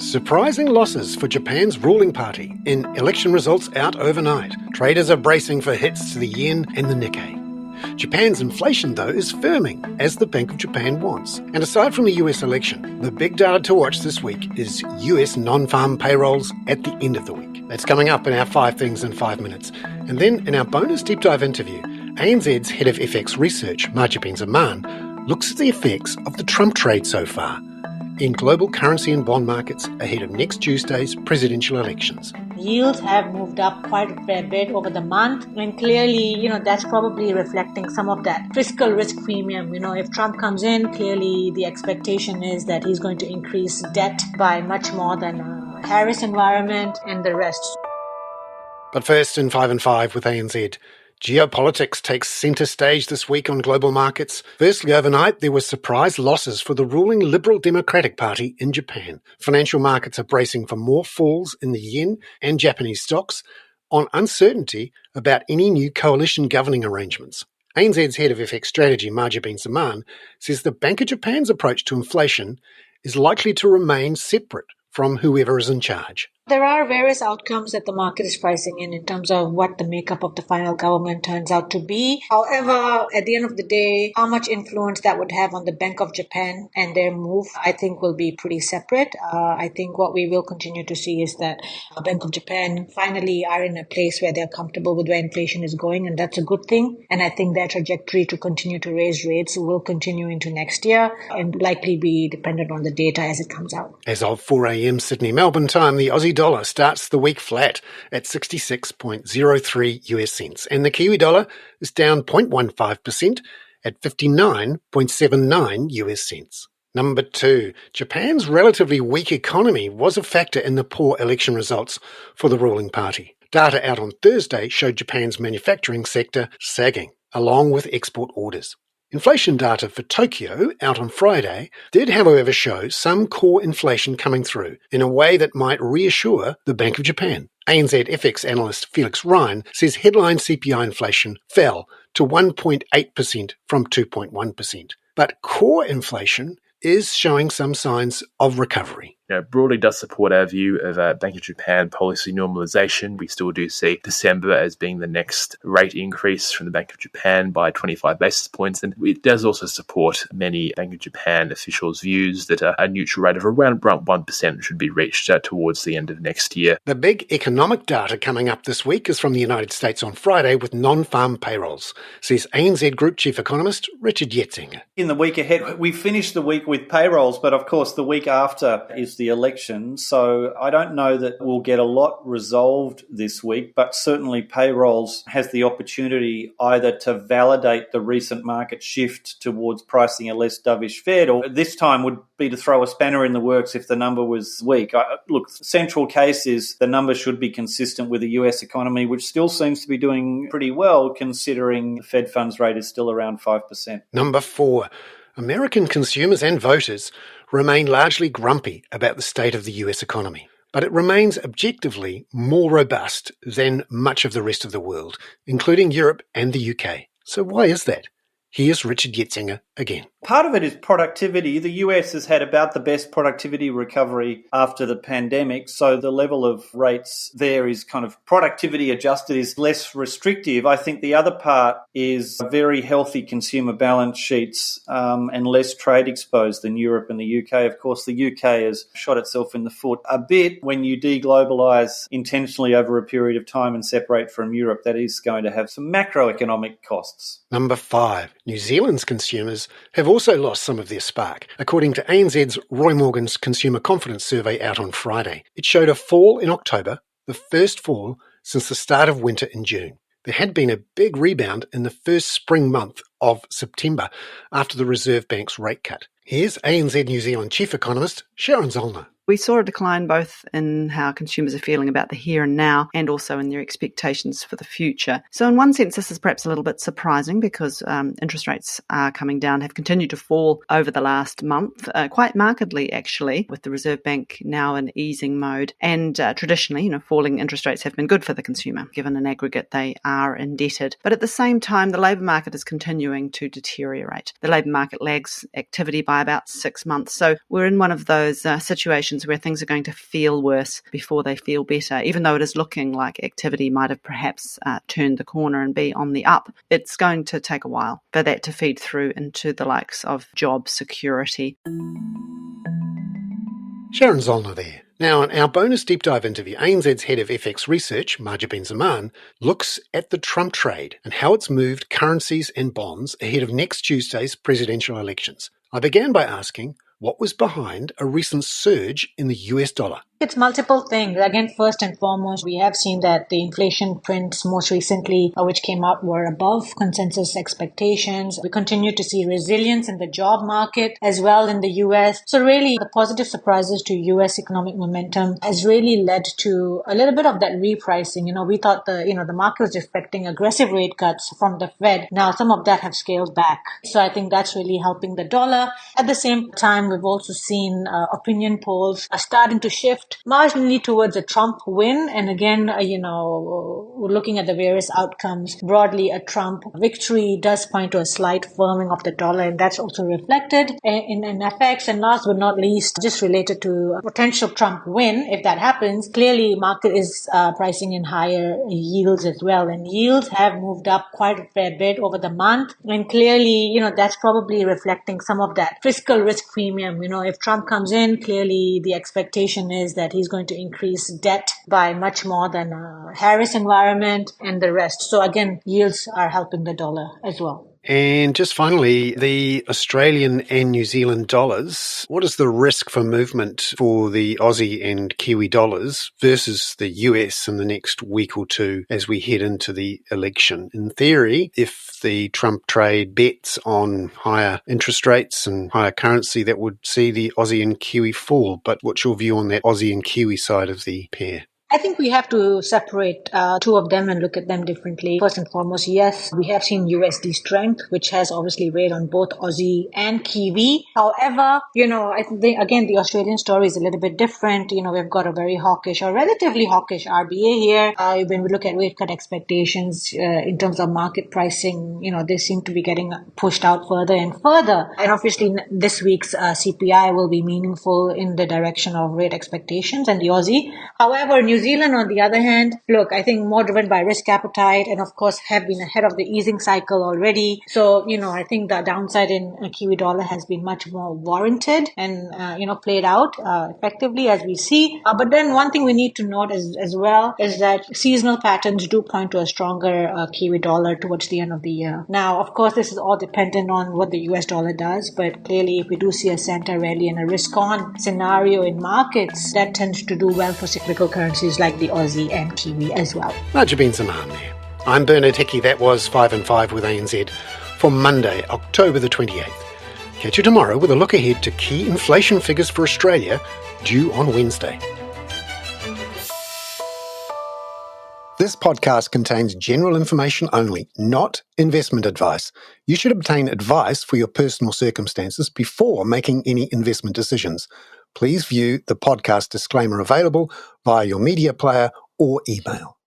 Surprising losses for Japan's ruling party in election results out overnight. Traders are bracing for hits to the yen and the Nikkei. Japan's inflation, though, is firming, as the Bank of Japan wants. And aside from the US election, the big data to watch this week is US non-farm payrolls at the end of the week. That's coming up in our 5 Things in 5 Minutes. And then in our bonus deep dive interview, ANZ's head of FX research, Mahjabeen Zaman, looks at the effects of the Trump trade so far in global currency and bond markets ahead of next Tuesday's presidential elections. Yields have moved up quite a fair bit over the month, and clearly, that's probably reflecting some of that fiscal risk premium. If Trump comes in, clearly the expectation is that he's going to increase debt by much more than Harris environment and the rest. But first, in 5 and 5 with ANZ. Geopolitics takes centre stage this week on global markets. Firstly, overnight, there were surprise losses for the ruling Liberal Democratic Party in Japan. Financial markets are bracing for more falls in the yen and Japanese stocks on uncertainty about any new coalition governing arrangements. ANZ's head of FX strategy, Mahjabeen Zaman, says the Bank of Japan's approach to inflation is likely to remain separate from whoever is in charge. There are various outcomes that the market is pricing in terms of what the makeup of the final government turns out to be. However, at the end of the day, how much influence that would have on the Bank of Japan and their move, I think, will be pretty separate. I think what we will continue to see is that Bank of Japan finally are in a place where they're comfortable with where inflation is going, and that's a good thing. And I think their trajectory to continue to raise rates will continue into next year and likely be dependent on the data as it comes out. As of 4 a.m. Sydney, Melbourne time, the Aussie dollar starts the week flat at 66.03 US cents, and the Kiwi dollar is down 0.15% at 59.79 US cents. Number 2, Japan's relatively weak economy was a factor in the poor election results for the ruling party. Data out on Thursday showed Japan's manufacturing sector sagging, along with export orders. Inflation data for Tokyo, out on Friday, did however show some core inflation coming through in a way that might reassure the Bank of Japan. ANZ FX analyst Felix Ryan says headline CPI inflation fell to 1.8% from 2.1%. But core inflation is showing some signs of recovery. Broadly does support our view of Bank of Japan policy normalisation. We still do see December as being the next rate increase from the Bank of Japan by 25 basis points. And it does also support many Bank of Japan officials' views that a neutral rate of around 1% should be reached towards the end of next year. The big economic data coming up this week is from the United States on Friday with non-farm payrolls, says ANZ Group Chief Economist Richard Yetzinger. In the week ahead, we finish the week with payrolls, but of course the week after is the election, so I don't know that we'll get a lot resolved this week, but certainly payrolls has the opportunity either to validate the recent market shift towards pricing a less dovish Fed, or this time would be to throw a spanner in the works if the number was weak. Look, central case is the number should be consistent with the US economy, which still seems to be doing pretty well considering the Fed funds rate is still around 5%. Number 4. American consumers and voters remain largely grumpy about the state of the US economy, but it remains objectively more robust than much of the rest of the world, including Europe and the UK. So why is that? Here's Richard Yetzinger again. Part of it is productivity. The US has had about the best productivity recovery after the pandemic, so the level of rates there is kind of productivity adjusted, is less restrictive. I think the other part is very healthy consumer balance sheets and less trade exposed than Europe and the UK. Of course, the UK has shot itself in the foot a bit. When you deglobalize intentionally over a period of time and separate from Europe, that is going to have some macroeconomic costs. Number 5. New Zealand's consumers have also lost some of their spark, according to ANZ's Roy Morgan's Consumer Confidence Survey out on Friday. It showed a fall in October, the first fall since the start of winter in June. There had been a big rebound in the first spring month of September after the Reserve Bank's rate cut. Here's ANZ New Zealand Chief Economist Sharon Zollner. We saw a decline both in how consumers are feeling about the here and now and also in their expectations for the future. So in one sense, this is perhaps a little bit surprising because interest rates are coming down, have continued to fall over the last month, quite markedly actually, with the Reserve Bank now in easing mode. And traditionally, falling interest rates have been good for the consumer, given in aggregate they are indebted. But at the same time, the labour market is continuing to deteriorate. The labour market lags activity by about 6 months. So we're in one of those situations situations where things are going to feel worse before they feel better. Even though it is looking like activity might have perhaps turned the corner and be on the up, it's going to take a while for that to feed through into the likes of job security. Sharon Zollner there. Now, in our bonus deep dive interview, ANZ's head of FX research, Mahjabeen Zaman, looks at the Trump trade and how it's moved currencies and bonds ahead of next Tuesday's presidential elections. I began by asking what was behind a recent surge in the US dollar. It's multiple things. Again, first and foremost, we have seen that the inflation prints most recently, which came out, were above consensus expectations. We continue to see resilience in the job market as well in the US. So really, the positive surprises to US economic momentum has really led to a little bit of that repricing. We thought the market was expecting aggressive rate cuts from the Fed. Now, some of that have scaled back. So I think that's really helping the dollar. At the same time, we've also seen opinion polls are starting to shift marginally towards a Trump win. And again, we're looking at the various outcomes. Broadly, a Trump victory does point to a slight firming of the dollar, and that's also reflected in FX. And last but not least, just related to a potential Trump win, if that happens, clearly market is pricing in higher yields as well. And yields have moved up quite a fair bit over the month. And clearly, that's probably reflecting some of that fiscal risk premium. If Trump comes in, clearly the expectation is that he's going to increase debt by much more than Harris environment and the rest. So again, yields are helping the dollar as well. And just finally, the Australian and New Zealand dollars. What is the risk for movement for the Aussie and Kiwi dollars versus the US in the next week or two as we head into the election? In theory, if the Trump trade bets on higher interest rates and higher currency, that would see the Aussie and Kiwi fall. But what's your view on that Aussie and Kiwi side of the pair? I think we have to separate two of them and look at them differently. First and foremost, yes, we have seen USD strength, which has obviously weighed on both Aussie and Kiwi. However, I think, again, the Australian story is a little bit different. We've got a very hawkish or relatively hawkish RBA here. When we look at rate cut expectations in terms of market pricing, they seem to be getting pushed out further and further. And obviously, this week's CPI will be meaningful in the direction of rate expectations and the Aussie. However, New Zealand, on the other hand, look, I think more driven by risk appetite and, of course, have been ahead of the easing cycle already. So, I think the downside in Kiwi dollar has been much more warranted and, played out effectively as we see. But then one thing we need to note as well is that seasonal patterns do point to a stronger Kiwi dollar towards the end of the year. Now, of course, this is all dependent on what the US dollar does, but clearly if we do see a center rally and a risk-on scenario in markets, that tends to do well for cyclical currencies like the Aussie and Kiwi as well. Mahjabeen Zaman there. I'm Bernard Hickey. That was 5 and 5 with ANZ for Monday, October the 28th. Catch you tomorrow with a look ahead to key inflation figures for Australia due on Wednesday. This podcast contains general information only, not investment advice. You should obtain advice for your personal circumstances before making any investment decisions. Please view the podcast disclaimer available via your media player or email.